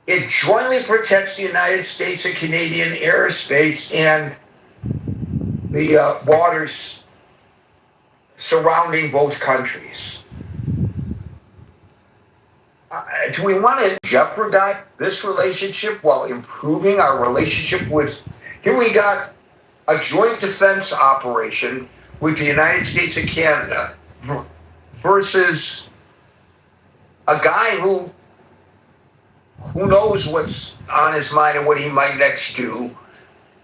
It jointly protects the United States and Canadian airspace and the waters surrounding both countries. Do we want to jeopardize this relationship while improving our relationship with? Here we got a joint defense operation with the United States and Canada versus a guy who knows what's on his mind and what he might next do,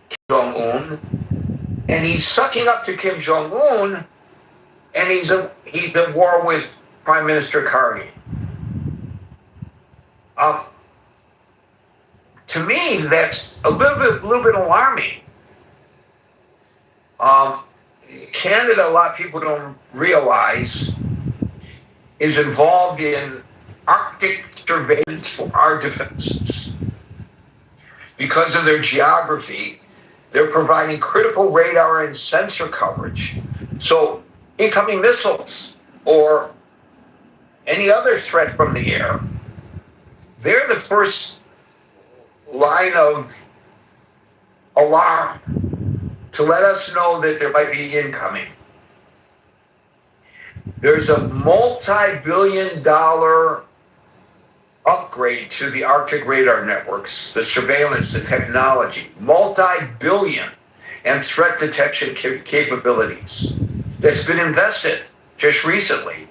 Kim Jong-un, and he's sucking up to Kim Jong-un, and he's at war with Prime Minister Carney. To me, that's a little bit alarming. Canada, a lot of people don't realize, is involved in Arctic surveillance for our defenses. Because of their geography, they're providing critical radar and sensor coverage. So incoming missiles or any other threat from the air, they're the first line of alarm to let us know that there might be incoming. There's a multi-billion-dollar upgrade to the Arctic radar networks, the surveillance, the technology, multi-billion, and threat detection capabilities that's been invested just recently.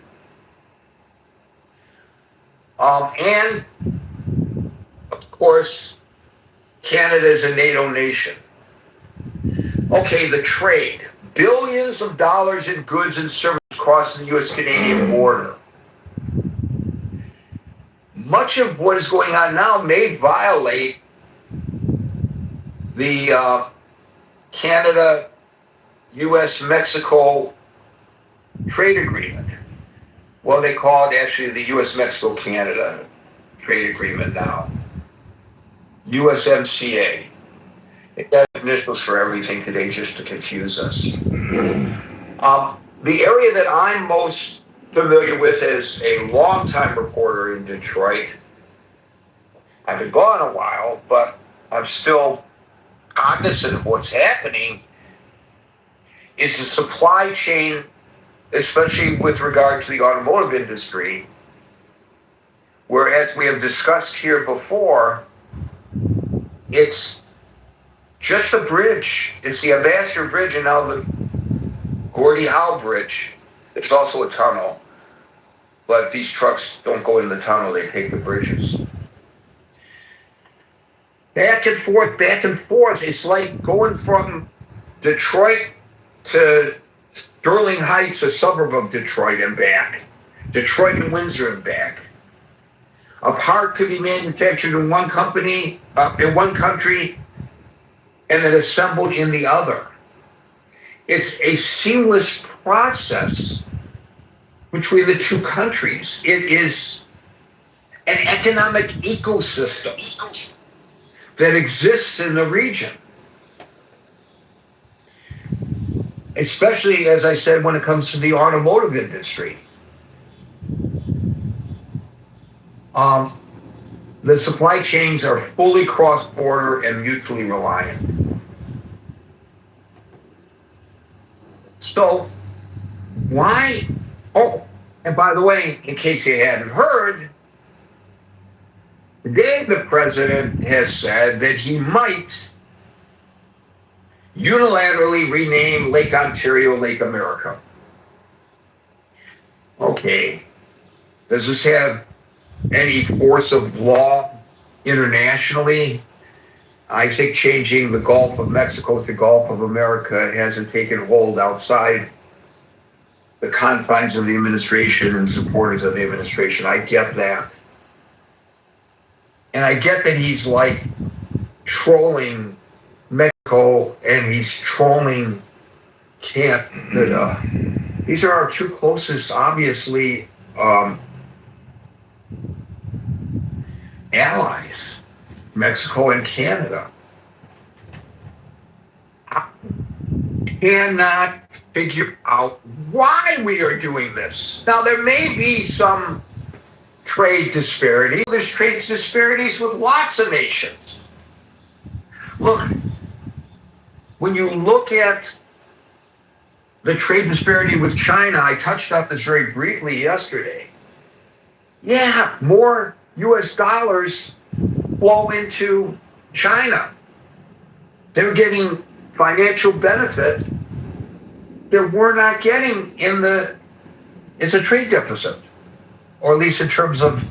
And, of course, Canada is a NATO nation. Okay, the trade. Billions of dollars in goods and services crossing the U.S.-Canadian border. Much of what is going on now may violate the Canada-U.S.-Mexico trade agreement. Well, they call it actually the U.S.-Mexico-Canada trade agreement now. USMCA. It has initials for everything today just to confuse us. The area that I'm most familiar with as a longtime reporter in Detroit, I've been gone a while, but I'm still cognizant of what's happening, is the supply chain, especially with regard to the automotive industry, where, as we have discussed here before, it's just a bridge. It's the Ambassador Bridge and now the Gordie Howe Bridge. It's also a tunnel. But these trucks don't go in the tunnel, they take the bridges. Back and forth, back and forth. It's like going from Detroit to Sterling Heights, a suburb of Detroit, and back. Detroit and Windsor and back. A part could be manufactured in one country, and then assembled in the other. It's a seamless process between the two countries. It is an economic ecosystem that exists in the region. Especially, as I said, when it comes to the automotive industry. The supply chains are fully cross-border and mutually reliant. So, why? Oh, and by the way, in case you hadn't heard, today the president has said that he might unilaterally rename Lake Ontario Lake America. Okay. Does this have any force of law internationally? I think changing the Gulf of Mexico to Gulf of America hasn't taken hold outside the confines of the administration and supporters of the administration. I get that. And I get that he's like trolling Mexico and he's trolling Canada. These are our two closest, obviously, allies, Mexico and Canada. I cannot figure out why we are doing this. Now, there may be some trade disparity. There's trade disparities with lots of nations. Look, when you look at the trade disparity with China, I touched on this very briefly yesterday. Yeah, more US dollars flow into China. They're getting financial benefit that we're not getting it's a trade deficit, or at least in terms of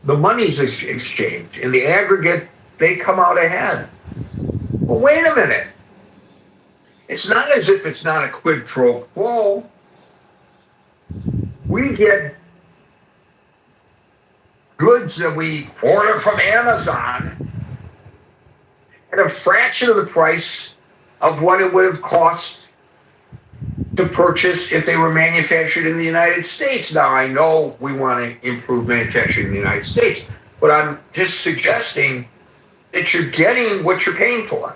the money's exchange. In the aggregate, they come out ahead. Well, wait a minute. It's not as if it's not a quid pro quo. We get goods that we order from Amazon at a fraction of the price of what it would have cost to purchase if they were manufactured in the United States. Now, I know we want to improve manufacturing in the United States, but I'm just suggesting that you're getting what you're paying for.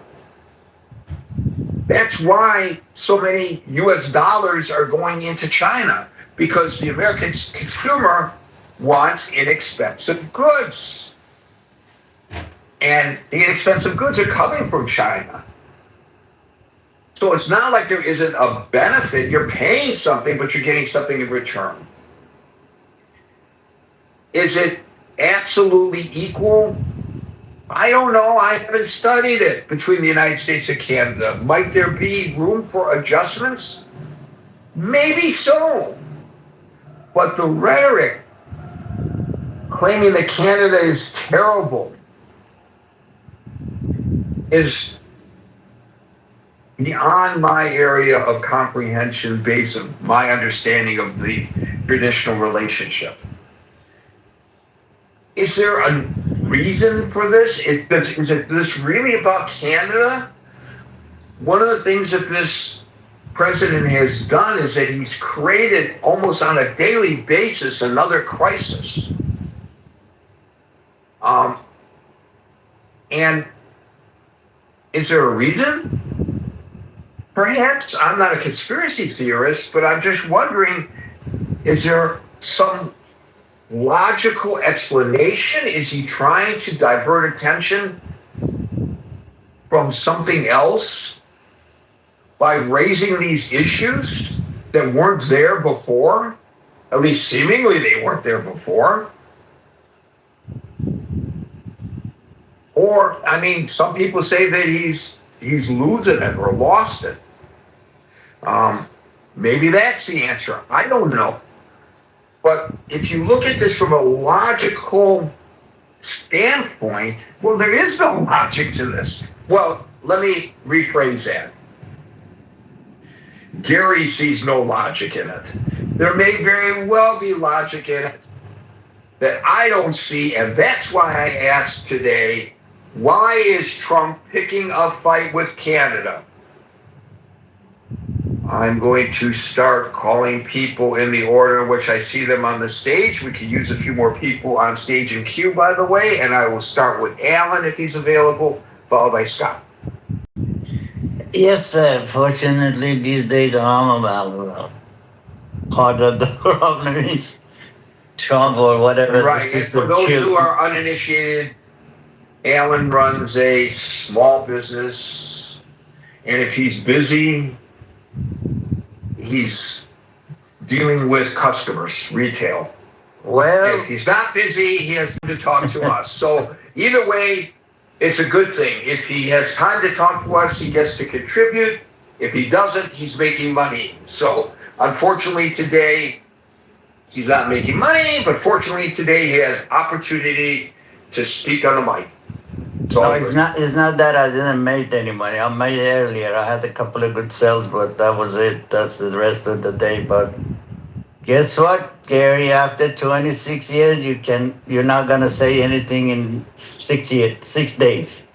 That's why so many US dollars are going into China, because the American consumer wants inexpensive goods. And the inexpensive goods are coming from China. So it's not like there isn't a benefit. You're paying something, but you're getting something in return. Is it absolutely equal? I don't know. I haven't studied it between the United States and Canada. Might there be room for adjustments? Maybe so. But the rhetoric claiming that Canada is terrible is beyond my area of comprehension, based on my understanding of the traditional relationship. Is there a reason for this? Is this really about Canada? One of the things that this president has done is that he's created almost on a daily basis another crisis. And is there a reason? Perhaps. I'm not a conspiracy theorist, but I'm just wondering, is there some logical explanation? Is he trying to divert attention from something else by raising these issues that weren't there before? At least seemingly they weren't there before. Or, I mean, some people say that he's losing it or lost it. Maybe that's the answer. I don't know. But if you look at this from a logical standpoint, well, there is no logic to this. Well, let me rephrase that. Gary sees no logic in it. There may very well be logic in it that I don't see, and that's why I asked today, why is Trump picking a fight with Canada? I'm going to start calling people in the order in which I see them on the stage. We could use a few more people on stage in queue, by the way, and I will start with Alan if he's available, followed by Scott. Yes, sir. Fortunately, these days I'm available. Part of the problem is Trump or whatever Right, the and system for those chooses. who are uninitiated, Alan runs a small business, and if he's busy, he's dealing with customers, retail. Well, If he's not busy, he has to talk to us. So either way, it's a good thing. If he has time to talk to us, he gets to contribute. If he doesn't, he's making money. So unfortunately today, he's not making money, but fortunately today he has opportunity to speak on the mic. no, it's not that I didn't make any money. I made earlier. I had a couple of good sales, but that was it. That's the rest of the day. But guess what, Gary? After 26 years, you're not gonna say anything in 6 days.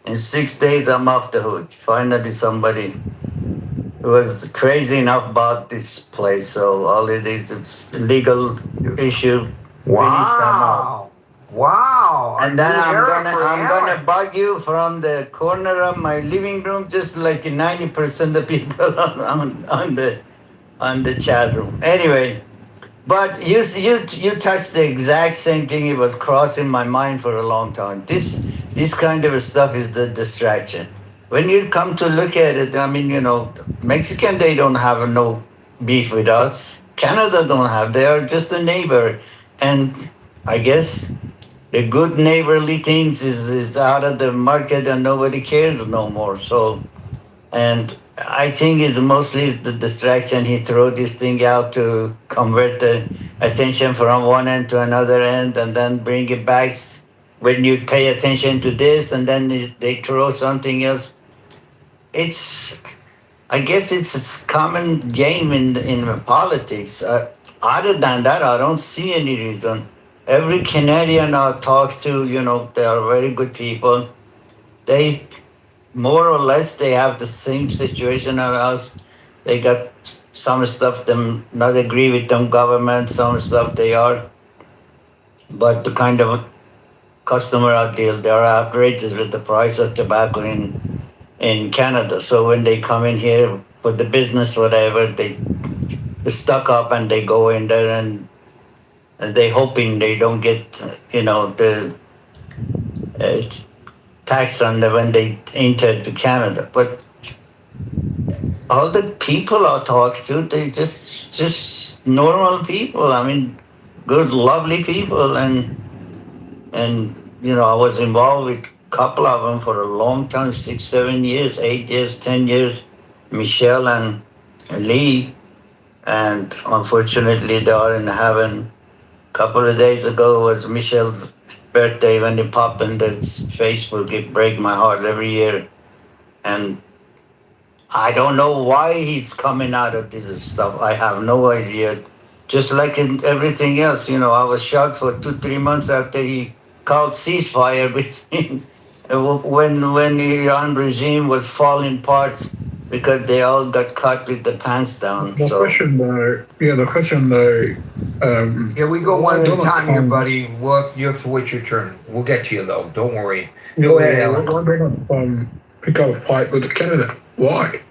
In 6 days, I'm off the hook. Finally, somebody was crazy enough about this place. So all it is, it's a legal issue. Finish them off. Wow. And then I'm gonna bug you from the corner of my living room, just like 90% of the people on the chat room. Anyway, But you touched the exact same thing. It was crossing my mind for a long time. This kind of stuff is the distraction. When you come to look at it, I mean, Mexican, they don't have no beef with us. Canada don't have. They are just a neighbor, and I guess the good neighborly things is out of the market and nobody cares no more. So, and I think it's mostly the distraction. He throw this thing out to convert the attention from one end to another end, and then bring it back when you pay attention to this, and then they throw something else. It's, I guess, it's a common game in politics. Other than that, I don't see any reason. Every Canadian I talk to, they are very good people. They more or less they have the same situation as us. They got some stuff them not agree with them government, some stuff they are, but the kind of customer out there they are outrageous with the price of tobacco in Canada. So when they come in here for the business, whatever, they stuck up and they go in there and they hoping they don't get the uh, tax on the when they enter to Canada, but all the people I talk to, they just normal people. I mean, good, lovely people, and I was involved with a couple of them for a long time, 6, 7 years, 8 years, 10 years, Michelle and Lee, and unfortunately they are in heaven. Couple of days ago was Michelle's birthday when it popped in the Facebook. It breaks my heart every year, and I don't know why he's coming out of this stuff. I have no idea. Just like in everything else, I was shocked for 2, 3 months after he called ceasefire between when the Iran regime was falling apart because they all got caught with the pants down. The So question though, yeah, the question though, Yeah, we go one at a Donald time here, Trump- buddy. You have to wait your turn. We'll get to you though. Don't worry. you Go know, ahead, Alan. why Donald pick up a fight with Canada? Why?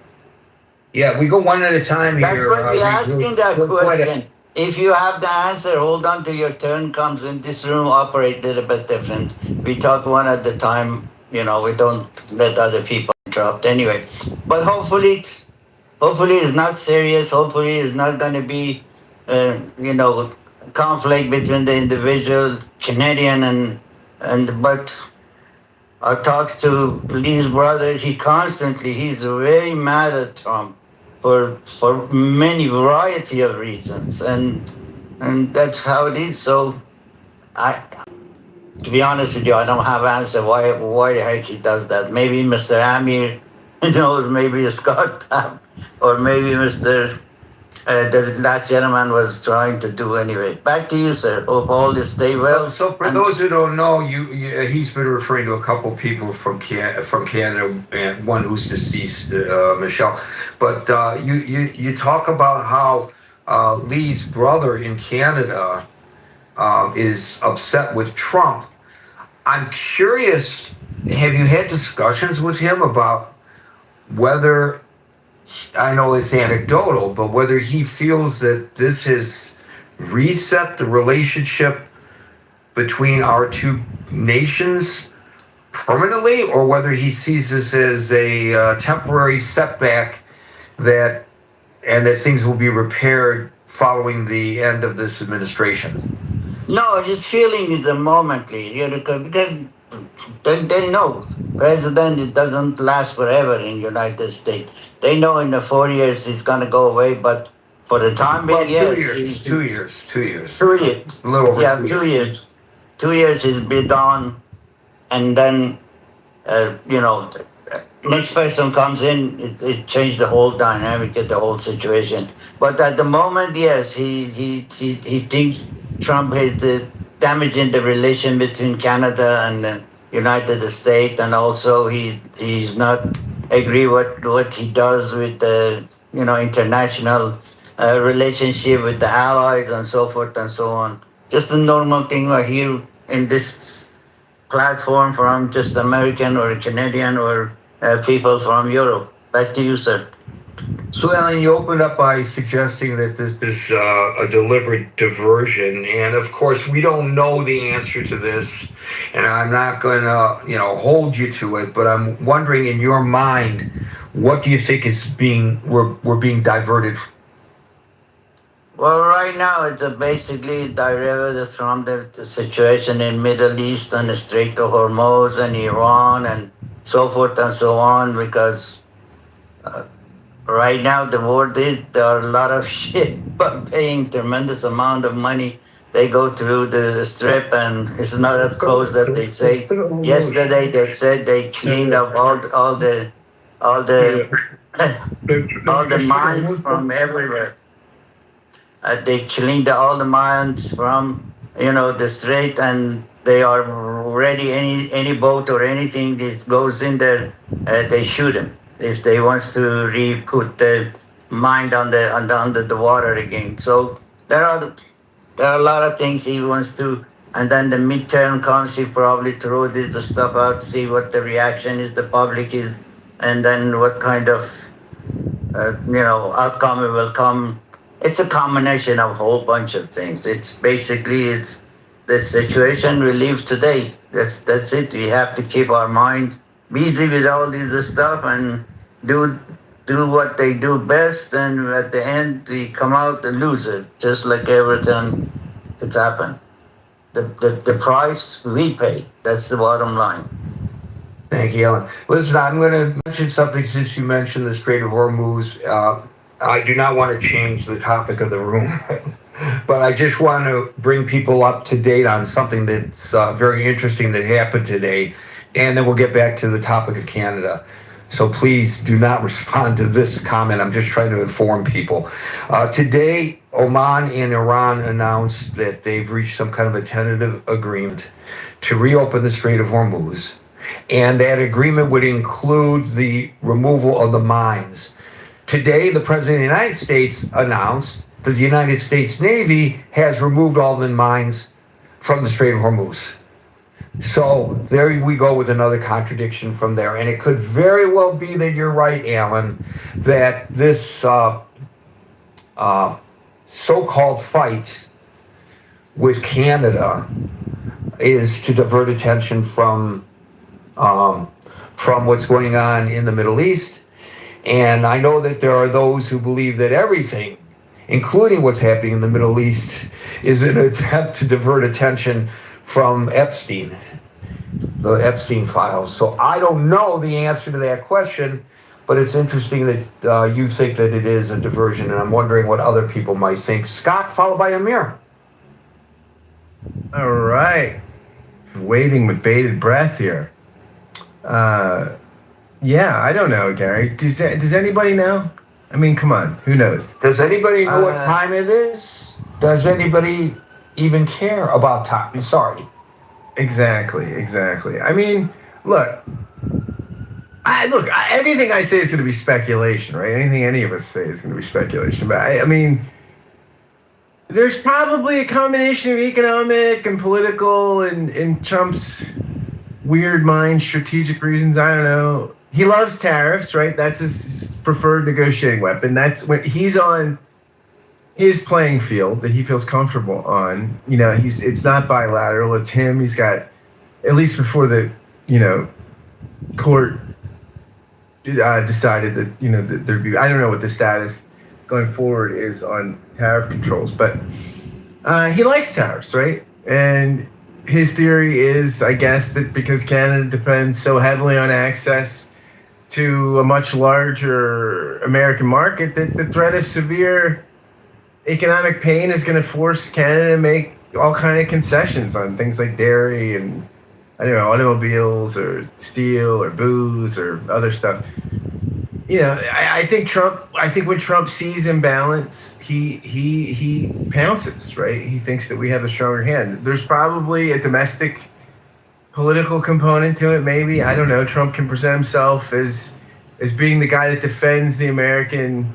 Yeah, we go one at a time that's here. what we're asking that we're quite a- question. If you have the answer, hold on till your turn comes. In this room, operate a little bit different. We talk one at a time. We don't let other people interrupt anyway. But hopefully it's not serious. Hopefully it's not going to be, conflict between the individual Canadian but I talked to Lee's brother. He's very mad at Trump for many variety of reasons, and that's how it is. So I. To be honest with you, I don't have an answer why the heck he does that. Maybe Mr. Amir knows, maybe Scott, or maybe Mr. The last gentleman was trying to do anyway. Back to you, sir. Hope all is stay well. So for And- those who don't know, he's been referring to a couple people from Canada, and one who's deceased, Michelle. But you talk about how Lee's brother in Canada is upset with Trump. I'm curious, have you had discussions with him about whether, I know it's anecdotal, but whether he feels that this has reset the relationship between our two nations permanently, or whether he sees this as a temporary setback that things will be repaired following the end of this administration? No, his feeling is a momentary, because they know president it doesn't last forever in United States. They know in the 4 years he's gonna go away, but for the time being, yes, 2 years. 2 years. 2 years. A little over Yeah, 2 2 years. 2 years he's been on, and then next person comes in, it changed the whole dynamic of the whole situation. But at the moment, yes, he thinks Trump is damaging the relation between Canada and the United States, and also he's not agree what he does with the international relationship with the allies and so forth and so on. Just a normal thing I hear in this platform from just American or Canadian or people from Europe. Back to you, sir. So, Alan, you opened up by suggesting that this is a deliberate diversion, and of course, we don't know the answer to this, and I'm not going to, hold you to it. But I'm wondering, in your mind, what do you think is we're being diverted? Well, right now it's basically derived from the situation in Middle East and the Strait of Hormuz and Iran and so forth and so on. Because right now the world is there are a lot of ship paying tremendous amount of money. They go through the strip and it's not as close that they say. Yesterday they said they cleaned up all the all the all the mines from everywhere. They cleaned all the mines from the strait, and they are ready. Any boat or anything that goes in there, they shoot them if they wants to re-put the mine under the water again. So there are a lot of things he wants to. And then the midterm comes, he probably throw the stuff out, see what the reaction is, the public is, and then what kind of outcome it will come. It's a combination of a whole bunch of things. It's the situation we live today. That's it. We have to keep our mind busy with all this stuff and do what they do best, and at the end we come out a loser, just like every time it's happened. The price we pay. That's the bottom line. Thank you, Alan. Listen, I'm going to mention something since you mentioned the Strait of Hormuz. I do not want to change the topic of the room, but I just want to bring people up to date on something that's very interesting that happened today, and then we'll get back to the topic of Canada. So please do not respond to this comment. I'm just trying to inform people. Today, Oman and Iran announced that they've reached some kind of a tentative agreement to reopen the Strait of Hormuz. And that agreement would include the removal of the mines. Today, the President of the United States announced that the United States Navy has removed all the mines from the Strait of Hormuz. So there we go with another contradiction from there. And it could very well be that you're right, Alan, that this so-called fight with Canada is to divert attention from what's going on in the Middle East. And I know that there are those who believe that everything, including what's happening in the Middle East, is an attempt to divert attention from Epstein, the Epstein files. So I don't know the answer to that question, but it's interesting that you think that it is a diversion, and I'm wondering what other people might think. Scott, followed by Amir. All right. Waiting with bated breath here. Yeah, I don't know, Gary. Does anybody know? I mean, come on. Who knows? Does anybody know what time it is? Does anybody even care about time? Sorry. Exactly. I mean, look. Anything I say is going to be speculation, right? Anything any of us say is going to be speculation. But I mean, there's probably a combination of economic and political and in Trump's weird mind, strategic reasons. I don't know. He loves tariffs, right? That's his preferred negotiating weapon. That's when he's on his playing field that he feels comfortable on. It's not bilateral. It's him. He's got, at least before the, court decided that, that there'd be, I don't know what the status going forward is on tariff controls, but he likes tariffs, right? And his theory is, I guess, that because Canada depends so heavily on access to a much larger American market, that the threat of severe economic pain is going to force Canada to make all kind of concessions on things like dairy and, I don't know, automobiles or steel or booze or other stuff. I think when Trump sees imbalance, he pounces, right? He thinks that we have a stronger hand. There's probably a domestic political component to it, maybe. I don't know. Trump can present himself as being the guy that defends the American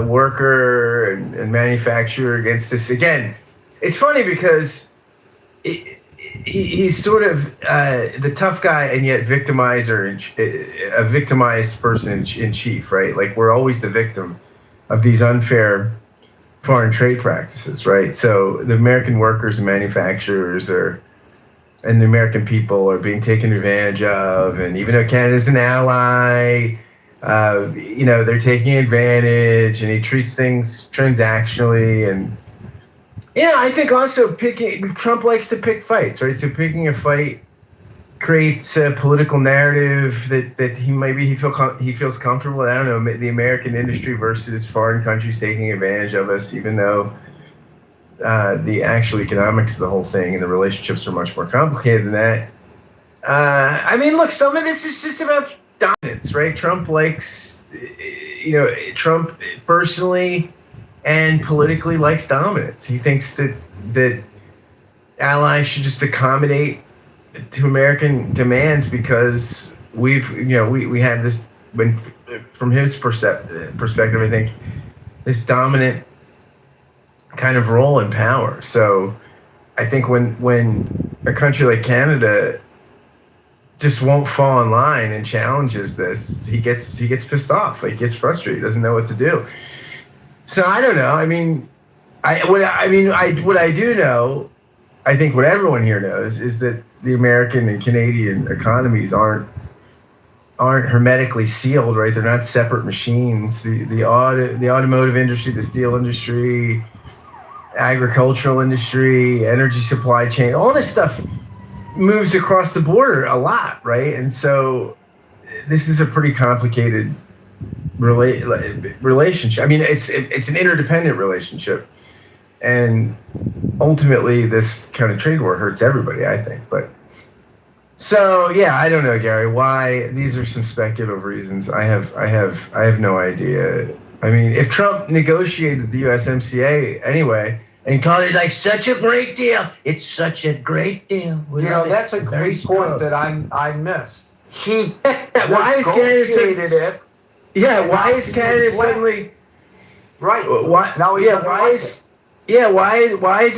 worker and manufacturer against this. Again, it's funny because he's sort of the tough guy and yet victimizer, a victimized person in chief, right? Like we're always the victim of these unfair foreign trade practices, right? So the American workers and manufacturers and the American people are being taken advantage of, and even though Canada's an ally, they're taking advantage, and he treats things transactionally. And I think also Trump likes to pick fights, right? So picking a fight creates a political narrative that he feels comfortable with. I don't know, the American industry versus foreign countries taking advantage of us, even though the actual economics of the whole thing and the relationships are much more complicated than that. Look, some of this is just about dominance, right? Trump personally and politically likes dominance. He thinks that allies should just accommodate to American demands because we have this, from his perspective, I think, this dominant kind of role in power. So I think when a country like Canada just won't fall in line and challenges this, he gets pissed off. Like, he gets frustrated. He doesn't know what to do. So I don't know. What I do know, I think what everyone here knows, is that the American and Canadian economies aren't hermetically sealed, right? They're not separate machines. The automotive industry, the steel industry, agricultural industry, energy supply chain, all this stuff moves across the border a lot, right? And so this is a pretty complicated relationship. It's an interdependent relationship, and ultimately this kind of trade war hurts everybody, I think. But so yeah, I don't know, Gary, why. These are some speculative reasons. I have no idea. If Trump negotiated the USMCA anyway and called it like such a great deal, it's such a great deal. That's a great point that I missed. He why is Canada it? Yeah, why is Canada suddenly right? Why now? Why is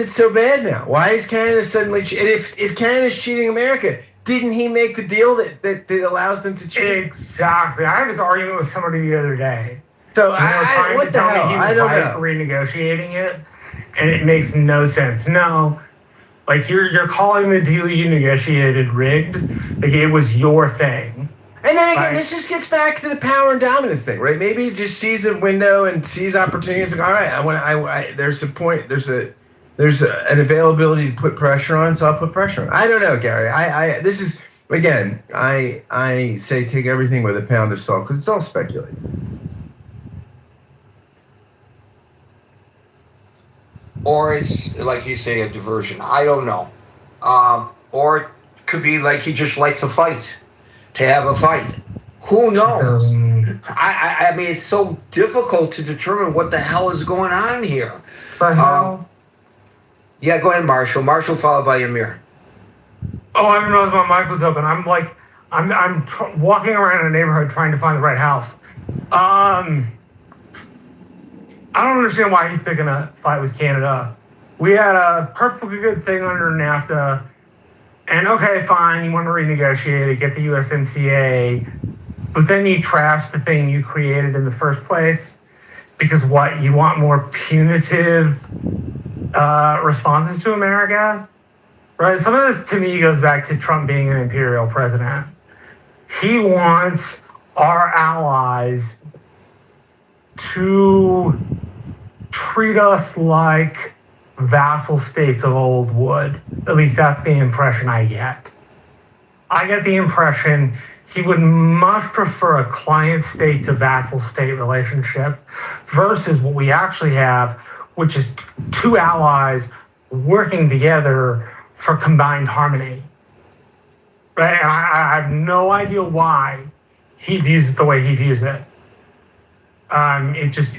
it so bad now? Why is Canada suddenly? And if Canada's cheating America, didn't he make the deal that allows them to cheat? Exactly. I had this argument with somebody the other day. So what the hell? I don't know. Renegotiating it, and it makes no sense. No, like you're calling the deal you negotiated rigged. Like it was your thing. And then again, this just gets back to the power and dominance thing, right? Maybe he just sees a window and sees opportunities. Like, all right, there's a point. There's an availability to put pressure on, so I'll put pressure on. I don't know, Gary. This is, again, I say take everything with a pound of salt because it's all speculative. Or it's, like you say, a diversion. I don't know. Or it could be like he just likes a fight, to have a fight. Who knows? It's so difficult to determine what the hell is going on here. Yeah, go ahead, Marshall. Marshall, followed by Amir. Oh, I didn't know if my mic was open. I'm walking around a neighborhood trying to find the right house. I don't understand why he's picking a fight with Canada. We had a perfectly good thing under NAFTA, and okay, fine, you want to renegotiate it, get the USMCA, but then you trash the thing you created in the first place because what, you want more punitive responses to America, right? Some of this to me goes back to Trump being an imperial president. He wants our allies to treat us like vassal states of old wood. At least that's the impression I get. I get the impression he would much prefer a client state to vassal state relationship versus what we actually have, which is two allies working together for combined harmony. Right? And I have no idea why he views it the way he views it. As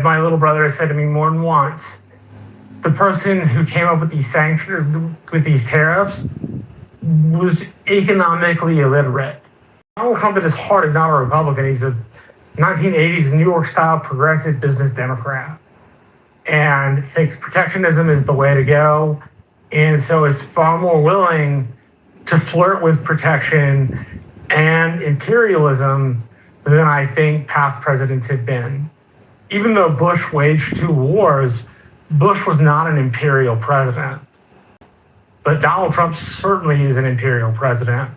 my little brother has said to me more than once, the person who came up with these sanctions, with these tariffs, was economically illiterate. Donald Trump at his heart is not a Republican. He's a 1980s New York-style progressive business Democrat and thinks protectionism is the way to go and so is far more willing to flirt with protection and imperialism than I think past presidents have been. Even though Bush waged 2 wars, Bush was not an imperial president. But Donald Trump certainly is an imperial president.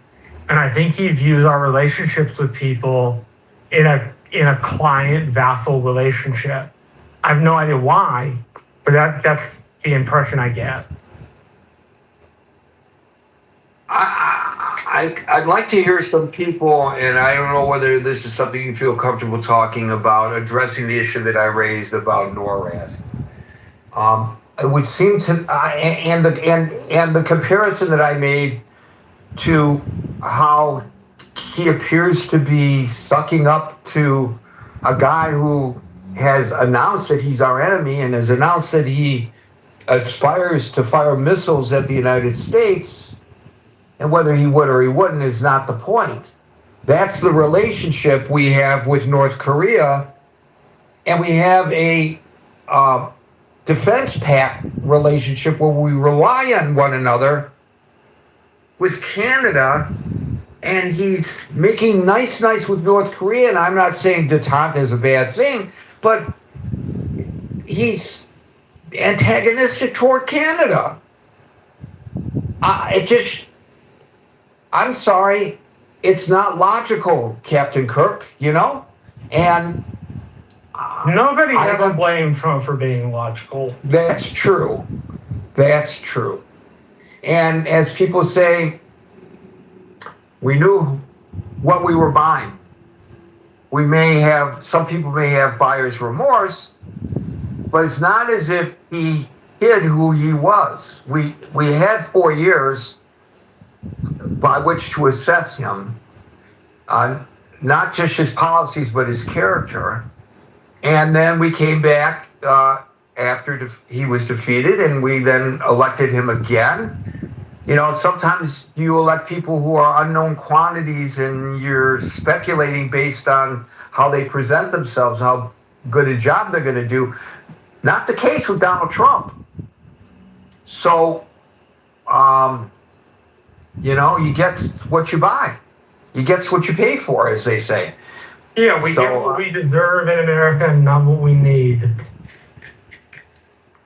And I think he views our relationships with people in a client-vassal relationship. I have no idea why, but that's the impression I get. I'd like to hear some people, and I don't know whether this is something you feel comfortable talking about, addressing the issue that I raised about NORAD. It would seem to, and the comparison that I made to how he appears to be sucking up to a guy who has announced that he's our enemy and has announced that he aspires to fire missiles at the United States, and whether he would or he wouldn't is not the point. That's the relationship we have with North Korea, and we have a defense pact relationship where we rely on one another with Canada, and he's making nice with North Korea, and I'm not saying detente is a bad thing, but he's antagonistic toward Canada. I'm sorry, it's not logical, Captain Kirk, and nobody ever blamed Trump for being logical. That's true. And as people say, we knew what we were buying. Some people may have buyer's remorse, but it's not as if he hid who he was. We had 4 years by which to assess him, not just his policies, but his character. And then we came back after he was defeated, and we then elected him again. Sometimes you elect people who are unknown quantities, and you're speculating based on how they present themselves, how good a job they're going to do. Not the case with Donald Trump. So, you get what you buy. You get what you pay for, as they say. Yeah, we get what we deserve in America and not what we need.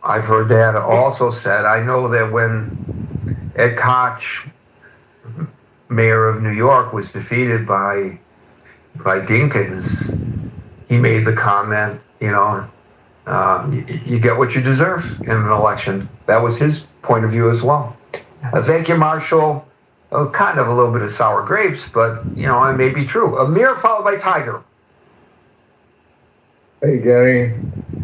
I've heard that also said. I know that when Ed Koch, mayor of New York, was defeated by Dinkins, he made the comment, you get what you deserve in an election. That was his point of view as well. Thank you, Marshall. Kind of a little bit of sour grapes, but, it may be true. Amir followed by Tiger. Hey, Gary.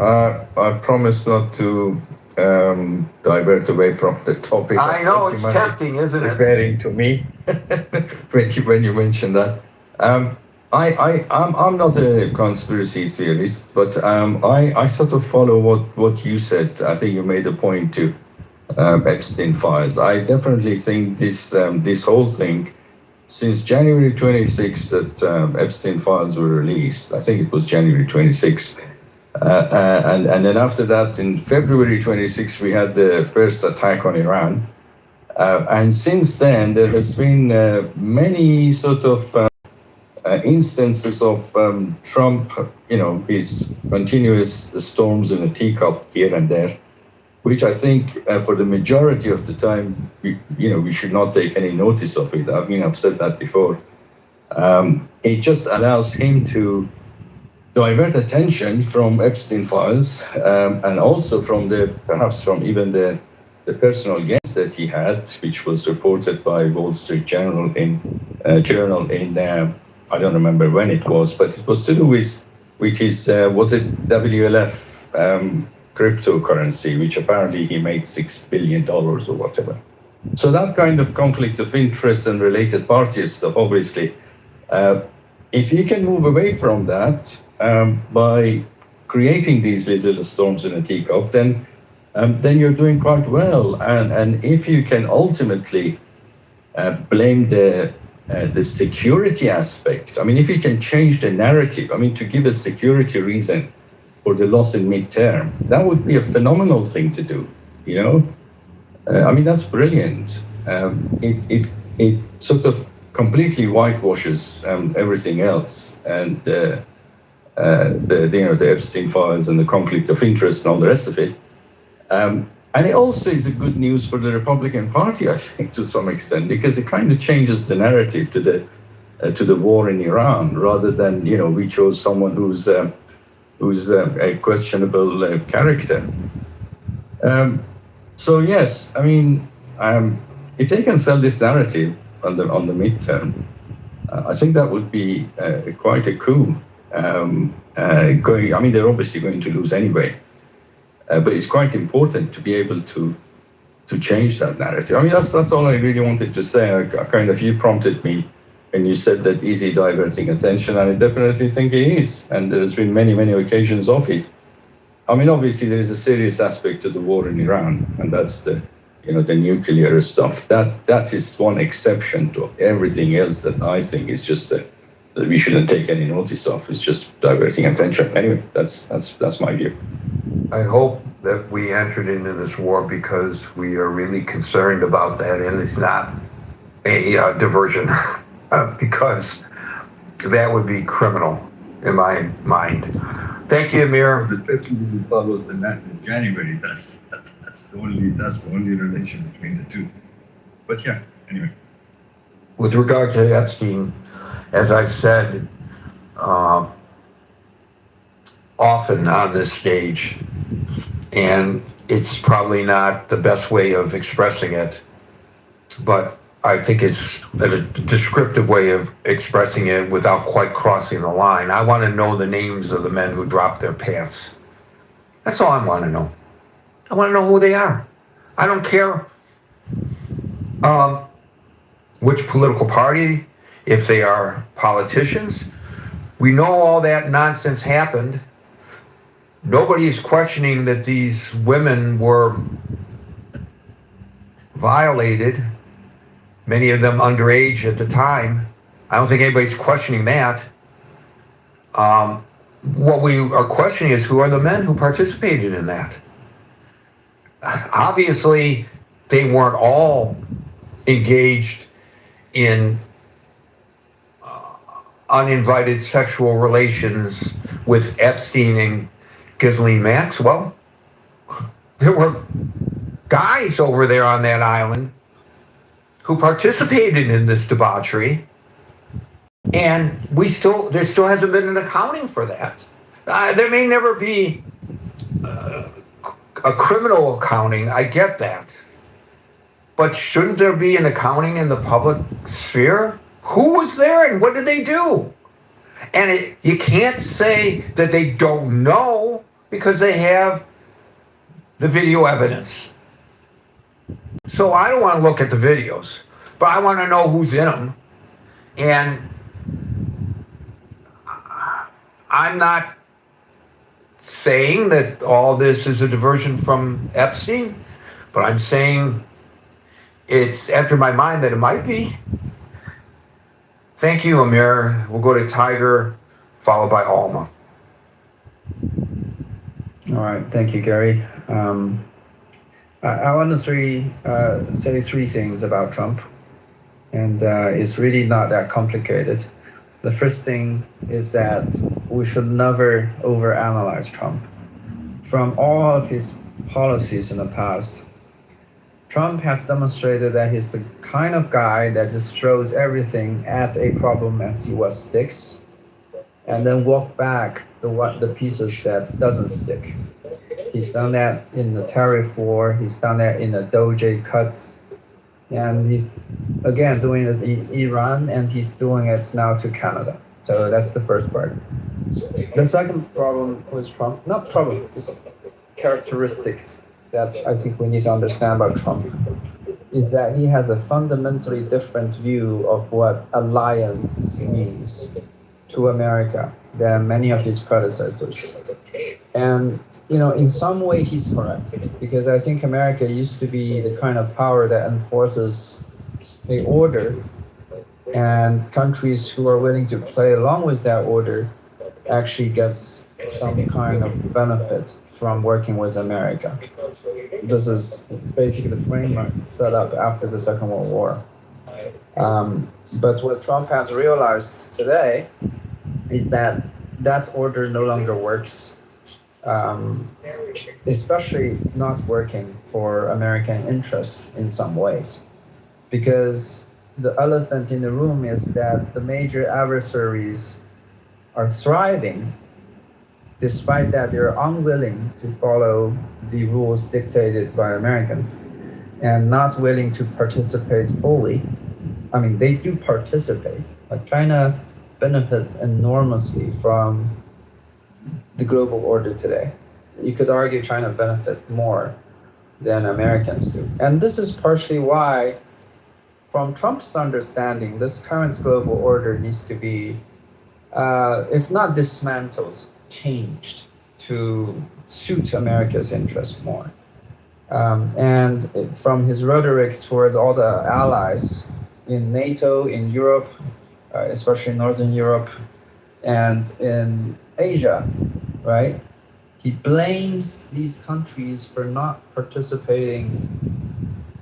I promise not to divert away from the topic. I know, it's tempting, isn't it? Preparing to me when you mentioned that. I'm not a conspiracy theorist, but I sort of follow what you said. I think you made a point to Epstein files. I definitely think this whole thing, since January 26th that Epstein files were released, I think it was January 26th, and then after that, in February 26th, we had the first attack on Iran, and since then there has been many sort of instances of Trump, his continuous storms in a teacup here and there, which I think for the majority of the time, we should not take any notice of it. I've said that before. It just allows him to divert attention from Epstein files and also perhaps from even the personal gains that he had, which was reported by Wall Street Journal in I don't remember when it was, but it was to do with his was it WLF cryptocurrency, which apparently he made $6 billion or whatever. So that kind of conflict of interest and related party stuff, obviously, if you can move away from that by creating these little storms in a teacup, then you're doing quite well. And if you can ultimately blame the security aspect, if you can change the narrative, to give a security reason for the loss in midterm, that would be a phenomenal thing to do, I mean, that's brilliant. It sort of completely whitewashes everything else, and the Epstein files and the conflict of interest and all the rest of it. And it also is a good news for the Republican Party, I think, to some extent, because it kind of changes the narrative to the war in Iran, rather than we chose someone who's a questionable character. So yes, I mean, if they can sell this narrative on the midterm, I think that would be quite a coup. I mean, they're obviously going to lose anyway, but it's quite important to be able to change that narrative. I mean, that's all I really wanted to say. You prompted me, and you said that easy diverting attention, and I definitely think it is. And there's been many occasions of it. I mean, obviously, there is a serious aspect to the war in Iran, and that's the nuclear stuff. That is one exception to everything else that I think is just that we shouldn't take any notice of. It's just diverting attention. Anyway, that's my view. I hope that we entered into this war because we are really concerned about that, and it's not a diversion, because that would be criminal in my mind. Thank you, Amir. The February follows the January. That's the only relation between the two. But yeah, anyway. With regard to Epstein, as I've said often on this stage, and it's probably not the best way of expressing it, but I think it's a descriptive way of expressing it without quite crossing the line. I want to know the names of the men who dropped their pants. That's all I want to know. I want to know who they are. I don't care which political party, if they are politicians. We know all that nonsense happened. Nobody is questioning that these women were violated, many of them underage at the time. I don't think anybody's questioning that. What we are questioning is who are the men who participated in that. Obviously, they weren't all engaged in uninvited sexual relations with Epstein and Ghislaine Maxwell. There were guys over there on that island who participated in this debauchery, and there still hasn't been an accounting for that. There may never be a criminal accounting, I get that. But shouldn't there be an accounting in the public sphere? Who was there and what did they do? And you can't say that they don't know because they have the video evidence. So I don't want to look at the videos, but I want to know who's in them. And I'm not saying that all this is a diversion from Epstein, but I'm saying it's entered my mind that it might be. Thank you, Amir. We'll go to Tiger, followed by Alma. All right, thank you, Gary. I want to say three things about Trump, and it's really not that complicated. The first thing is that we should never overanalyze Trump. From all of his policies in the past, Trump has demonstrated that he's the kind of guy that just throws everything at a problem and see what sticks, and then walk back the pieces that doesn't stick. He's done that in the tariff war, he's done that in the Doge cuts, and he's again doing it in Iran, and he's doing it now to Canada. So that's the first part. The second problem with Trump, not problem, just characteristics that I think we need to understand about Trump, is that he has a fundamentally different view of what alliance means to America than many of his predecessors. And, in some way he's correct, because I think America used to be the kind of power that enforces a order, and countries who are willing to play along with that order actually gets some kind of benefit from working with America. This is basically the framework set up after the Second World War. But what Trump has realized today is that that order no longer works, especially not working for American interests in some ways. Because the elephant in the room is that the major adversaries are thriving, despite that they're unwilling to follow the rules dictated by Americans and not willing to participate fully. I mean, they do participate. Like China benefits enormously from the global order today. You could argue China benefits more than Americans do. And this is partially why, from Trump's understanding, this current global order needs to be, if not dismantled, changed to suit America's interests more. And from his rhetoric towards all the allies in NATO, in Europe, especially Northern Europe, and in Asia, right? He blames these countries for not participating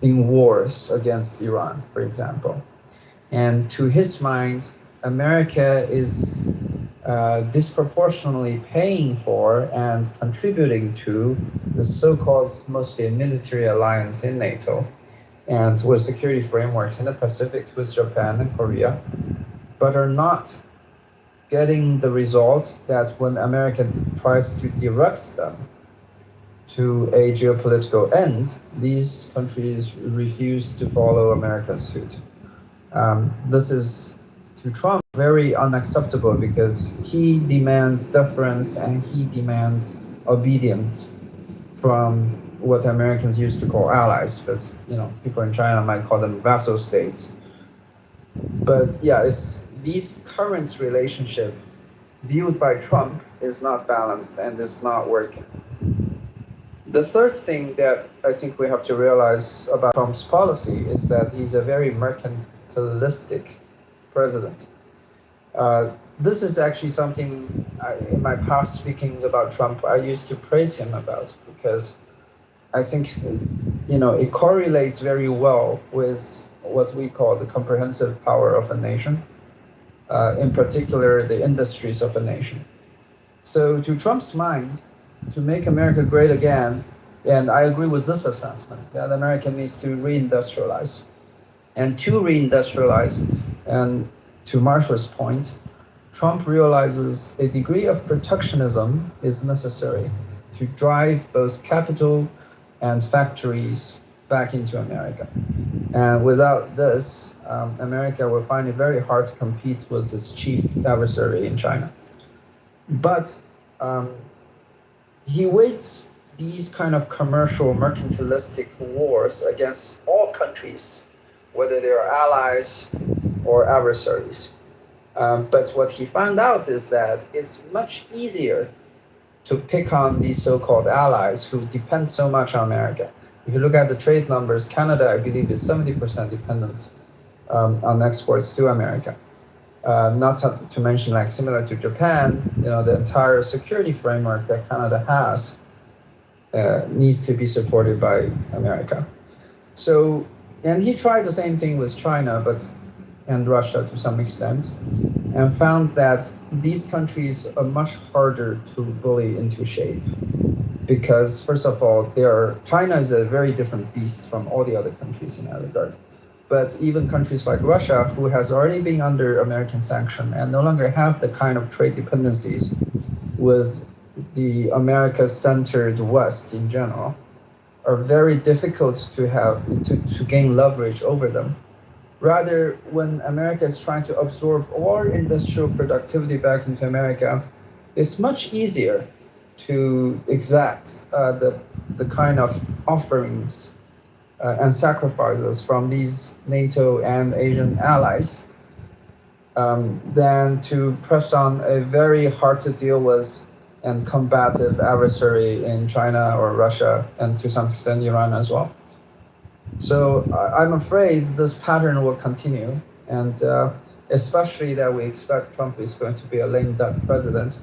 in wars against Iran, for example. And to his mind, America is disproportionately paying for and contributing to the so-called mostly military alliance in NATO and with security frameworks in the Pacific with Japan and Korea, but are not getting the results that when America tries to direct them to a geopolitical end, these countries refuse to follow America's suit. This is, to Trump, very unacceptable because he demands deference and he demands obedience from what Americans used to call allies, but people in China might call them vassal states. But yeah, it's these current relationship viewed by Trump is not balanced and is not working. The third thing that I think we have to realize about Trump's policy is that he's a very mercantilistic president. This is actually something in my past speakings about Trump, I used to praise him about, because I think, it correlates very well with what we call the comprehensive power of a nation, in particular, the industries of a nation. So to Trump's mind, to make America great again, and I agree with this assessment, that America needs to reindustrialize. And to reindustrialize, and to Marshall's point, Trump realizes a degree of protectionism is necessary to drive both capital and factories back into America. And without this, America will find it very hard to compete with its chief adversary in China. But he waged these kind of commercial, mercantilistic wars against all countries, whether they are allies or adversaries. But what he found out is that it's much easier to pick on these so-called allies who depend so much on America. If you look at the trade numbers, Canada, I believe, is 70% dependent on exports to America. Not to mention, like similar to Japan, the entire security framework that Canada has needs to be supported by America. So, and he tried the same thing with China, and Russia to some extent, and found that these countries are much harder to bully into shape. Because first of all, China is a very different beast from all the other countries in that regard. But even countries like Russia, who has already been under American sanction and no longer have the kind of trade dependencies with the America-centered West in general, are very difficult to gain leverage over them. Rather, when America is trying to absorb all industrial productivity back into America, it's much easier to exact the kind of offerings and sacrifices from these NATO and Asian allies than to press on a very hard to deal with and combative adversary in China or Russia, and to some extent Iran as well. So I'm afraid this pattern will continue, and especially that we expect Trump is going to be a lame duck president.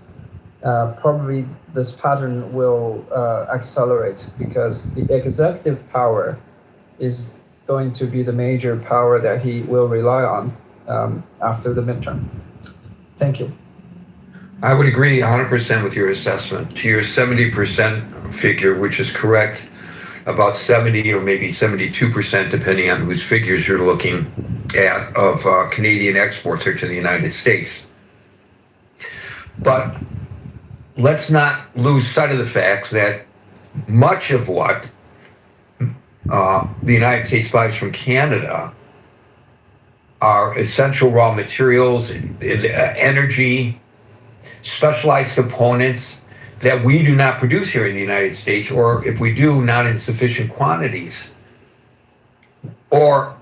probably this pattern will accelerate because the executive power is going to be the major power that he will rely on after the midterm. Thank you. I would agree 100% with your assessment. To your 70% figure, which is correct, about 70 or maybe 72%, depending on whose figures you're looking at, of Canadian exports are to the United States. But let's not lose sight of the fact that much of what the United States buys from Canada are essential raw materials, energy, specialized components that we do not produce here in the United States, or if we do, not in sufficient quantities. Or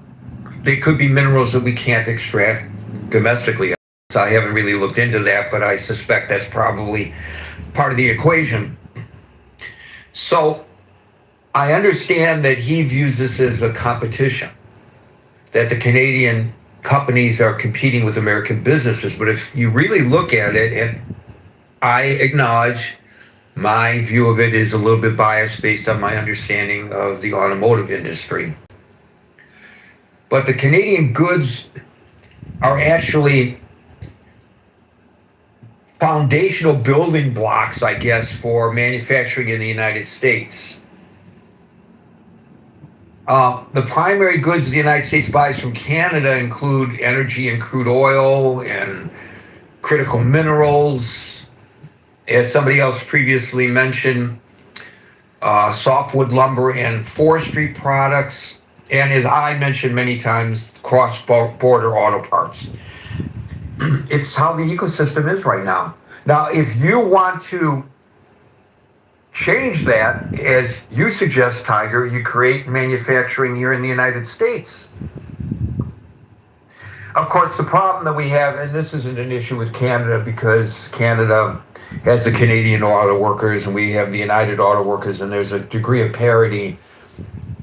they could be minerals that we can't extract domestically. So I haven't really looked into that, but I suspect that's probably part of the equation. So I understand that he views this as a competition, that the Canadian companies are competing with American businesses. But if you really look at it, and I acknowledge my view of it is a little bit biased based on my understanding of the automotive industry. But the Canadian goods are actually foundational building blocks, I guess, for manufacturing in the United States. The primary goods the United States buys from Canada include energy and crude oil and critical minerals. As somebody else previously mentioned, softwood lumber and forestry products, and as I mentioned many times, cross-border auto parts. It's how the ecosystem is right now. Now, if you want to change that, as you suggest, Tiger, you create manufacturing here in the United States. Of course, the problem that we have, and this isn't an issue with Canada because Canada has the Canadian Auto Workers and we have the United Auto Workers, and there's a degree of parity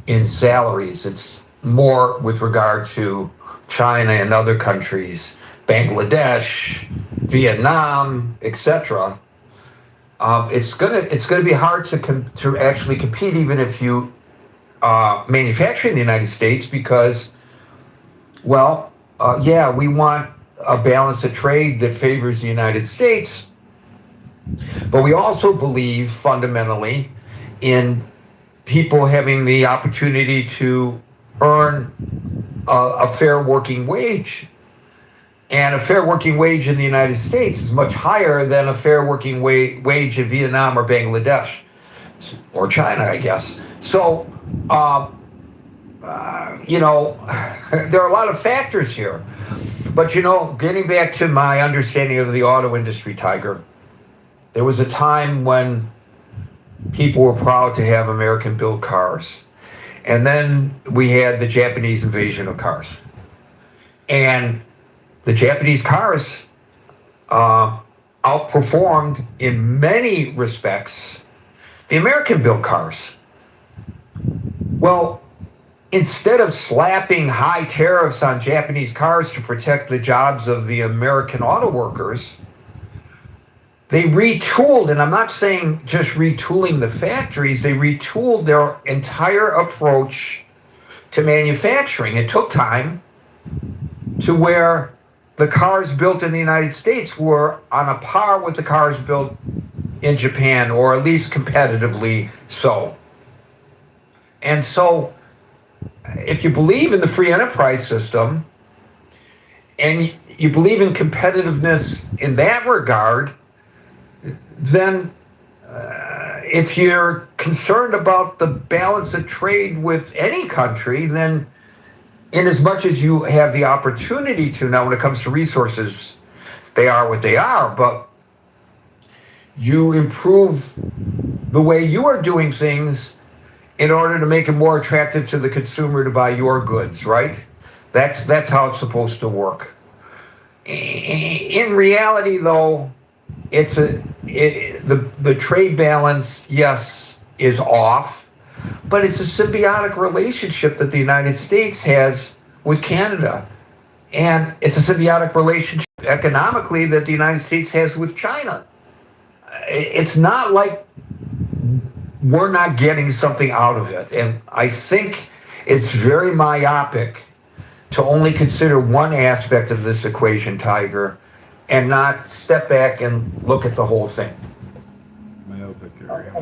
in salaries. It's more with regard to China and other countries, Bangladesh, Vietnam, etc. It's gonna be hard to actually compete, even if you manufacture in the United States, because, well, yeah, we want a balance of trade that favors the United States, but we also believe fundamentally in people having the opportunity to earn a fair working wage. And a fair working wage in the United States is much higher than a fair working wage in Vietnam or Bangladesh or China, I guess. So, you know, there are a lot of factors here. But, you know, getting back to my understanding of the auto industry, Tiger, there was a time when people were proud to have American-built cars. And then we had the Japanese invasion of cars. And the Japanese cars outperformed in many respects the American-built cars. Well, instead of slapping high tariffs on Japanese cars to protect the jobs of the American auto workers, they retooled, and I'm not saying just retooling the factories, they retooled their entire approach to manufacturing. It took time to where the cars built in the United States were on a par with the cars built in Japan, or at least competitively so. And so, if you believe in the free enterprise system, and you believe in competitiveness in that regard, then if you're concerned about the balance of trade with any country, then in as much as you have the opportunity to, now when it comes to resources, they are what they are, but you improve the way you are doing things in order to make it more attractive to the consumer to buy your goods, right? That's how it's supposed to work. In reality, though, the trade balance, yes, is off. But it's a symbiotic relationship that the United States has with Canada. And it's a symbiotic relationship economically that the United States has with China. it's not like we're not getting something out of it. And I think it's very myopic to only consider one aspect of this equation, Tiger, and not step back and look at the whole thing. Myopic area.